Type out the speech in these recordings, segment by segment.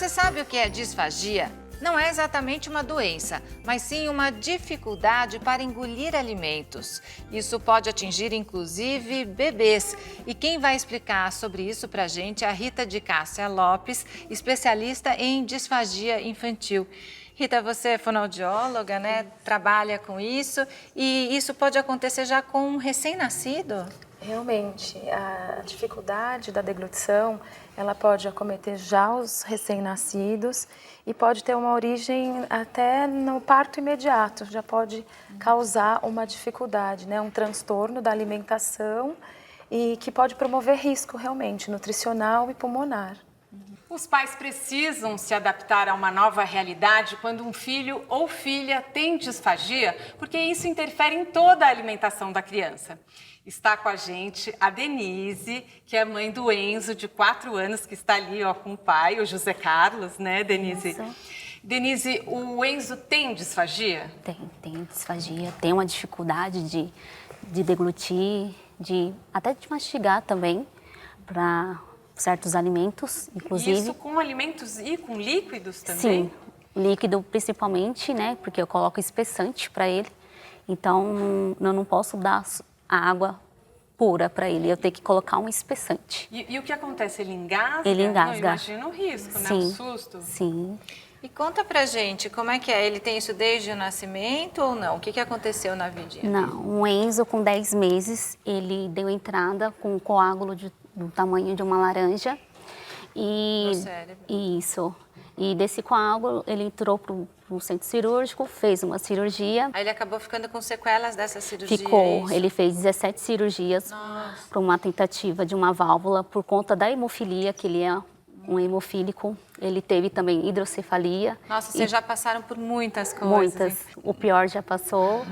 Você sabe o que é disfagia? Não é exatamente uma doença, mas sim uma dificuldade para engolir alimentos. Isso pode atingir, inclusive, bebês. E quem vai explicar sobre isso para a gente é a Rita de Cássia Lopes, especialista em disfagia infantil. Rita, você é fonoaudióloga, né? Trabalha com isso e isso pode acontecer já com um recém-nascido? Realmente, a dificuldade da deglutição, ela pode acometer já os recém-nascidos e pode ter uma origem até no parto imediato, já pode causar uma dificuldade, né? Um transtorno da alimentação e que pode promover risco realmente nutricional e pulmonar. Os pais precisam se adaptar a uma nova realidade quando um filho ou filha tem disfagia, porque isso interfere em toda a alimentação da criança. Está com a gente a Denise, que é mãe do Enzo, de 4 anos, que está ali ó, com o pai, o José Carlos, né, Denise? Isso. Denise, o Enzo tem disfagia? Tem disfagia, tem uma dificuldade de deglutir, até de mastigar também, para certos alimentos, inclusive. Isso com alimentos e com líquidos também? Sim, líquido principalmente, né, porque eu coloco espessante para ele, então eu não posso dar a água pura para ele, eu tenho que colocar um espessante. E o que acontece? Ele engasga? Ele engasga. Não, imagina o risco, né? O susto. Sim. E conta pra gente, como é que é? Ele tem isso desde o nascimento ou não? O que aconteceu na vidinha? Não, o Enzo com 10 meses, ele deu entrada com um coágulo do tamanho de uma laranja. No cérebro. Isso. E desse coágulo, ele entrou para o centro cirúrgico, fez uma cirurgia. Aí ele acabou ficando com sequelas dessa cirurgia? Ficou. Ele fez 17 cirurgias para uma tentativa de uma válvula por conta da hemofilia, que ele é um hemofílico. Ele teve também hidrocefalia. Nossa, vocês já passaram por muitas coisas. Muitas. O pior já passou.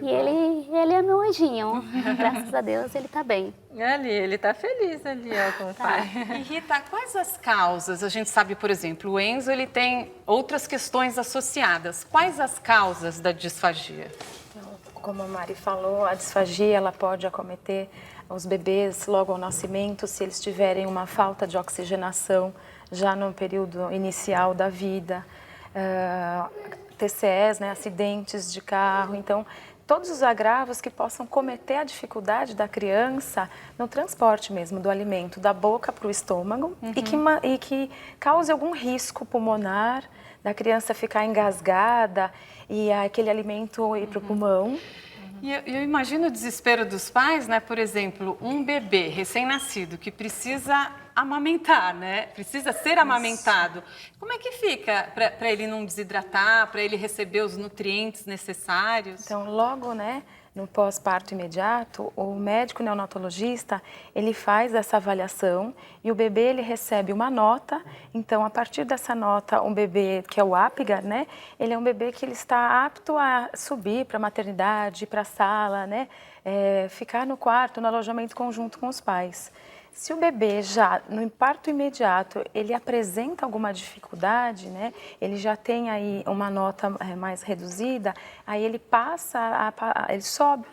E ele é meu anjinho. Graças a Deus, ele está bem. Ali, ele tá feliz ali, ó, com o pai. E Rita, quais as causas? A gente sabe, por exemplo, o Enzo ele tem outras questões associadas. Quais as causas da disfagia? Então, como a Mari falou, a disfagia ela pode acometer os bebês logo ao nascimento se eles tiverem uma falta de oxigenação já no período inicial da vida, TCEs, né, acidentes de carro, então todos os agravos que possam cometer a dificuldade da criança no transporte mesmo do alimento da boca para o estômago e que cause algum risco pulmonar, da criança ficar engasgada e aquele alimento ir para o pulmão. E eu imagino o desespero dos pais, né? Por exemplo, um bebê recém-nascido que precisa amamentar, né? Precisa ser amamentado. Como é que fica para ele não desidratar, para ele receber os nutrientes necessários? Então, logo, né, no pós-parto imediato, o médico neonatologista, ele faz essa avaliação e o bebê, ele recebe uma nota. Então, a partir dessa nota, um bebê, que é o Apgar, né, ele é um bebê que ele está apto a subir para a maternidade, para a sala, né, ficar no quarto, no alojamento conjunto com os pais. Se o bebê já, no parto imediato, ele apresenta alguma dificuldade, né, ele já tem aí uma nota mais reduzida, aí ele ele sobe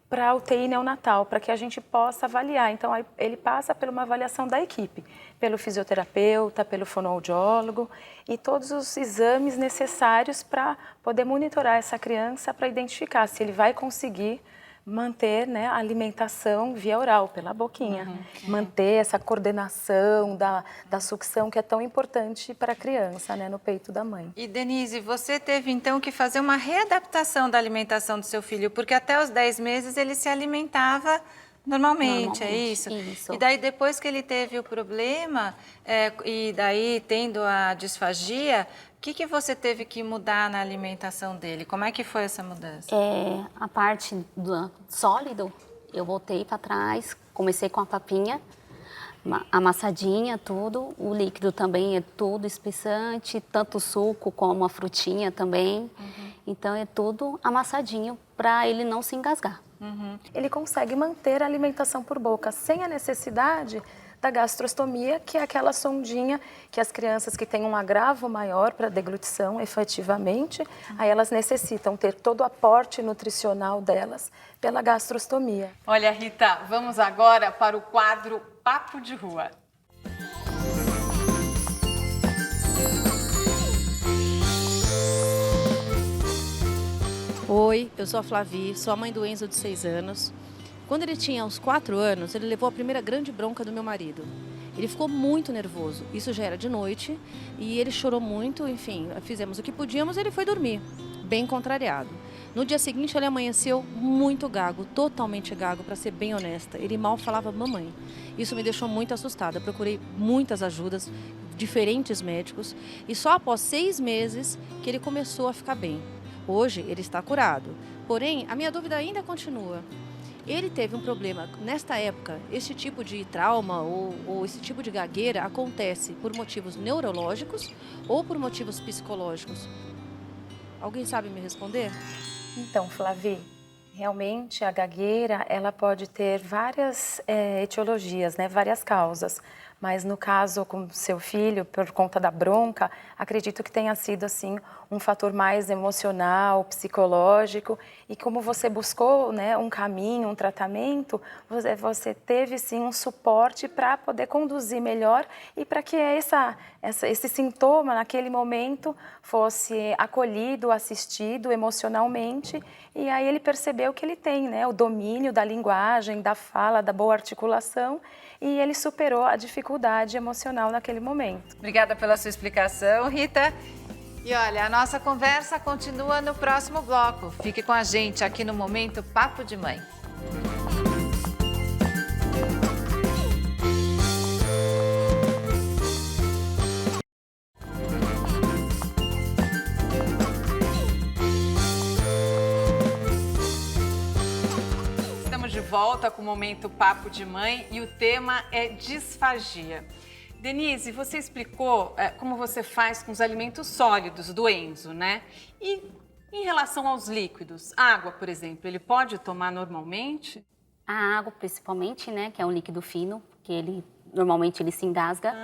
para a UTI neonatal, para que a gente possa avaliar. Então, aí ele passa por uma avaliação da equipe, pelo fisioterapeuta, pelo fonoaudiólogo e todos os exames necessários para poder monitorar essa criança, para identificar se ele vai conseguir manter, né, a alimentação via oral, pela boquinha. Manter essa coordenação da sucção que é tão importante para a criança, né, no peito da mãe. E Denise, você teve então que fazer uma readaptação da alimentação do seu filho, porque até os 10 meses ele se alimentava normalmente, é isso? Isso. E daí depois que ele teve o problema, e daí tendo a disfagia, o que você teve que mudar na alimentação dele? Como é que foi essa mudança? A parte do sólido, eu voltei para trás, comecei com a papinha, amassadinha, tudo. O líquido também é tudo espessante, tanto o suco como a frutinha também. Então, é tudo amassadinho para ele não se engasgar. Ele consegue manter a alimentação por boca sem a necessidade da gastrostomia, que é aquela sondinha que as crianças que têm um agravo maior para a deglutição, efetivamente, aí elas necessitam ter todo o aporte nutricional delas pela gastrostomia. Olha, Rita, vamos agora para o quadro Papo de Rua. Oi, eu sou a Flavi, sou a mãe do Enzo de 6 anos. Quando ele tinha uns 4 anos, ele levou a primeira grande bronca do meu marido. Ele ficou muito nervoso, isso já era de noite, e ele chorou muito, enfim, fizemos o que podíamos e ele foi dormir, bem contrariado. No dia seguinte ele amanheceu muito gago, totalmente gago, para ser bem honesta. Ele mal falava mamãe. Isso me deixou muito assustada, procurei muitas ajudas, diferentes médicos, e só após 6 meses que ele começou a ficar bem. Hoje ele está curado, porém a minha dúvida ainda continua. Ele teve um problema, nesta época, esse tipo de trauma ou esse tipo de gagueira acontece por motivos neurológicos ou por motivos psicológicos? Alguém sabe me responder? Então, Flavi, realmente a gagueira ela pode ter várias etiologias, né, várias causas. Mas no caso com seu filho, por conta da bronca, acredito que tenha sido assim um fator mais emocional, psicológico. E como você buscou, né, um caminho, um tratamento, você teve sim um suporte para poder conduzir melhor e para que esse sintoma naquele momento fosse acolhido, assistido emocionalmente. E aí ele percebeu que ele tem, né, o domínio da linguagem, da fala, da boa articulação. E ele superou a dificuldade emocional naquele momento. Obrigada pela sua explicação, Rita. E olha, a nossa conversa continua no próximo bloco. Fique com a gente aqui no Momento Papo de Mãe. De volta com o Momento Papo de Mãe e o tema é disfagia. Denise, você explicou como você faz com os alimentos sólidos do Enzo, né? E em relação aos líquidos, água, por exemplo, ele pode tomar normalmente? A água, principalmente, né, que é um líquido fino, que ele normalmente ele se engasga,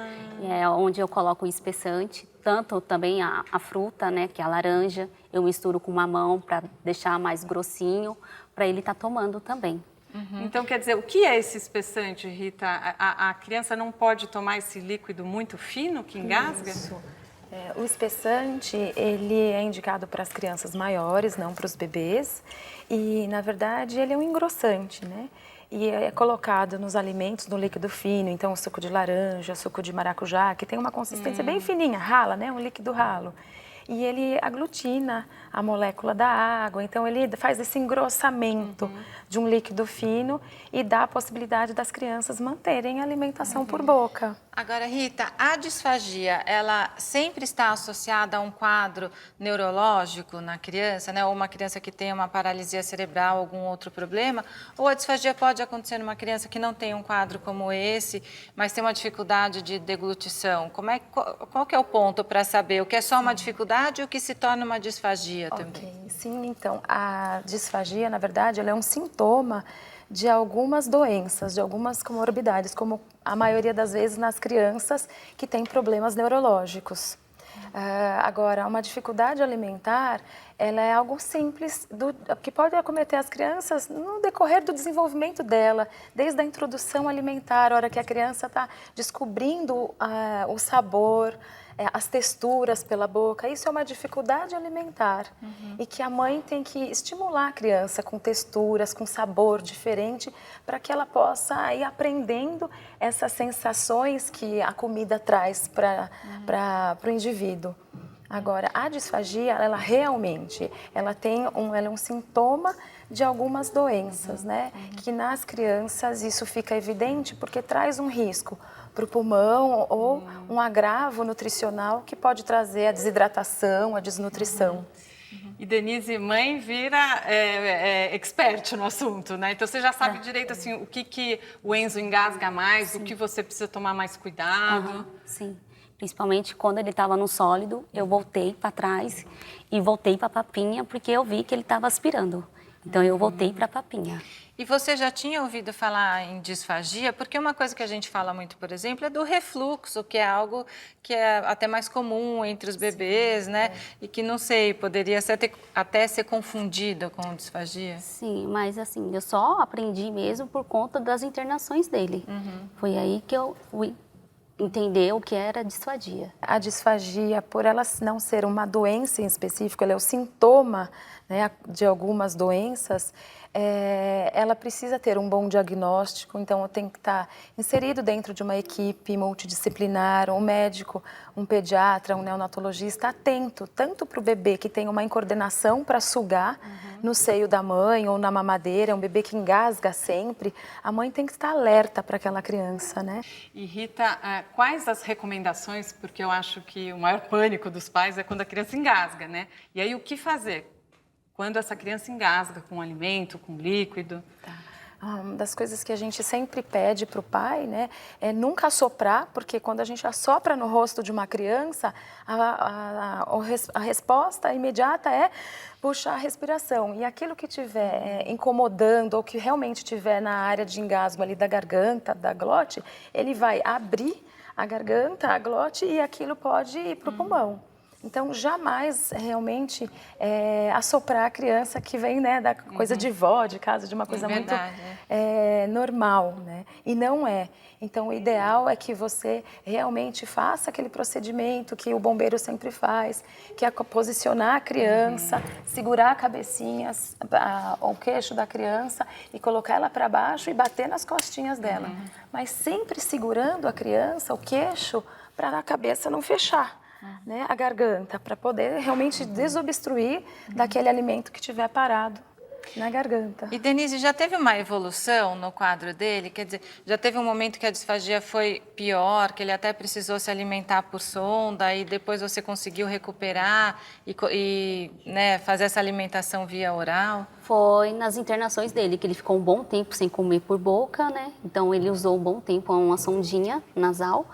é onde eu coloco o espessante, tanto também a fruta, né, que é a laranja, eu misturo com mamão para deixar mais grossinho, para ele estar tomando também. Então, quer dizer, o que é esse espessante, Rita? A criança não pode tomar esse líquido muito fino que engasga? Isso. O espessante, ele é indicado para as crianças maiores, não para os bebês. E, na verdade, ele é um engrossante, né? E é colocado nos alimentos no líquido fino, então suco de laranja, suco de maracujá, que tem uma consistência bem fininha, rala, né? Um líquido ralo. E ele aglutina a molécula da água, então ele faz esse engrossamento de um líquido fino e dá a possibilidade das crianças manterem a alimentação por boca. Agora, Rita, a disfagia, ela sempre está associada a um quadro neurológico na criança, né? Ou uma criança que tem uma paralisia cerebral, algum outro problema? Ou a disfagia pode acontecer numa criança que não tem um quadro como esse, mas tem uma dificuldade de deglutição? Qual que é o ponto para saber o que é só uma dificuldade e o que se torna uma disfagia também? Sim, então, a disfagia, na verdade, ela é um sintoma de algumas doenças, de algumas comorbidades, como a maioria das vezes nas crianças que têm problemas neurológicos. Agora, uma dificuldade alimentar, ela é algo simples, que pode acometer as crianças no decorrer do desenvolvimento dela, desde a introdução alimentar, a hora que a criança está descobrindo o sabor, as texturas pela boca. Isso é uma dificuldade alimentar e que a mãe tem que estimular a criança com texturas, com sabor diferente, para que ela possa ir aprendendo essas sensações que a comida traz para o indivíduo. Agora, a disfagia, ela realmente, ela é um sintoma de algumas doenças, né? Que nas crianças isso fica evidente porque traz um risco para o pulmão ou um agravo nutricional que pode trazer a desidratação, a desnutrição. E Denise, mãe, vira expert no assunto, né? Então você já sabe direito assim, o que o Enzo engasga mais, o que você precisa tomar mais cuidado. Sim. Principalmente quando ele estava no sólido, eu voltei para trás e voltei para a papinha, porque eu vi que ele estava aspirando. Então, eu voltei para a papinha. E você já tinha ouvido falar em disfagia? Porque uma coisa que a gente fala muito, por exemplo, é do refluxo, que é algo que é até mais comum entre os bebês, né? E que, não sei, poderia até ser confundido com disfagia. Sim, mas assim, eu só aprendi mesmo por conta das internações dele. Foi aí que eu fui entender o que era disfagia. A disfagia, por ela não ser uma doença em específico, ela é o sintoma, né, de algumas doenças, ela precisa ter um bom diagnóstico, então tem que estar inserido dentro de uma equipe multidisciplinar, um médico, um pediatra, um neonatologista atento, tanto para o bebê que tem uma incoordenação para sugar no seio da mãe ou na mamadeira, um bebê que engasga sempre, a mãe tem que estar alerta para aquela criança, né? E Rita, quais as recomendações, porque eu acho que o maior pânico dos pais é quando a criança engasga, né? E aí o que fazer quando essa criança engasga com alimento, com líquido? Uma das coisas que a gente sempre pede para o pai, né, é nunca assoprar, porque quando a gente assopra no rosto de uma criança, a resposta imediata é puxar a respiração. E aquilo que estiver incomodando ou que realmente estiver na área de engasgo ali da garganta, da glote, ele vai abrir a garganta, a glote, e aquilo pode ir para o pulmão. Então, jamais realmente assoprar a criança que vem, né, da coisa de vó, de casa, de uma coisa muito normal, né? E não é. Então, o ideal é que você realmente faça aquele procedimento que o bombeiro sempre faz, que é posicionar a criança, segurar a cabecinha, o queixo da criança e colocar ela para baixo e bater nas costinhas dela. Mas sempre segurando a criança, o queixo, para a cabeça não fechar. Né, a garganta, para poder realmente desobstruir daquele alimento que estiver parado na garganta. E Denise, já teve uma evolução no quadro dele? Quer dizer, já teve um momento que a disfagia foi pior, que ele até precisou se alimentar por sonda e depois você conseguiu recuperar e né, fazer essa alimentação via oral? Foi nas internações dele, que ele ficou um bom tempo sem comer por boca, né? Então ele usou um bom tempo uma sondinha nasal.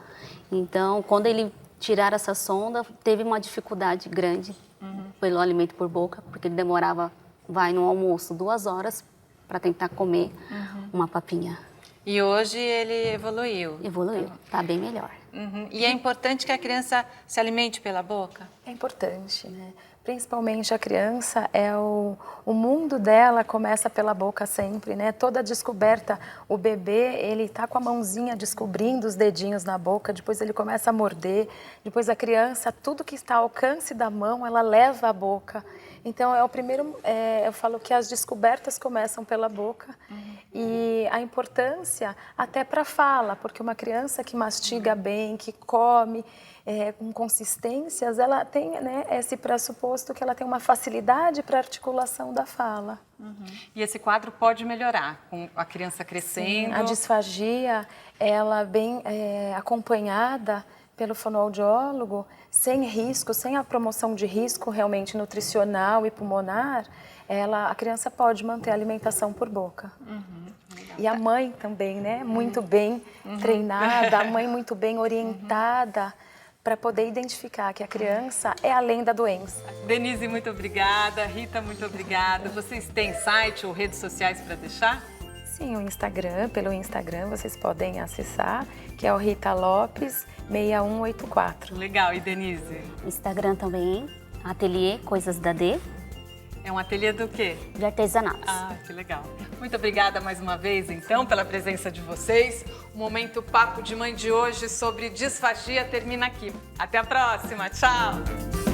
Então, quando ele tirar essa sonda, teve uma dificuldade grande pelo alimento por boca, porque ele demorava, no almoço, 2 horas para tentar comer uma papinha. E hoje ele evoluiu? Evoluiu, está bem melhor. E é importante que a criança se alimente pela boca? É importante, né? Principalmente a criança, o mundo dela começa pela boca sempre, né? Toda descoberta, o bebê, ele está com a mãozinha descobrindo os dedinhos na boca, depois ele começa a morder, depois a criança, tudo que está ao alcance da mão, ela leva à boca. Então, é o primeiro, eu falo que as descobertas começam pela boca e a importância até para a fala, porque uma criança que mastiga bem, que come com consistências, ela tem, né, esse pressuposto que ela tem uma facilidade para articulação da fala. E esse quadro pode melhorar com a criança crescendo? Sim, a disfagia, ela bem acompanhada pelo fonoaudiólogo, sem risco, sem a promoção de risco realmente nutricional e pulmonar, a criança pode manter a alimentação por boca. E a mãe também, né? Muito bem treinada, a mãe muito bem orientada para poder identificar que a criança é além da doença. Denise, muito obrigada. Rita, muito obrigada. Vocês têm site ou redes sociais para deixar? Sim, o Instagram, pelo Instagram vocês podem acessar, que é o Rita Lopes 6184. Legal, e Denise? Instagram também, Ateliê Coisas da D. É um ateliê do quê? De artesanatos. Ah, que legal. Muito obrigada mais uma vez, então, pela presença de vocês. O Momento Papo de Mãe de hoje sobre disfagia termina aqui. Até a próxima. Tchau!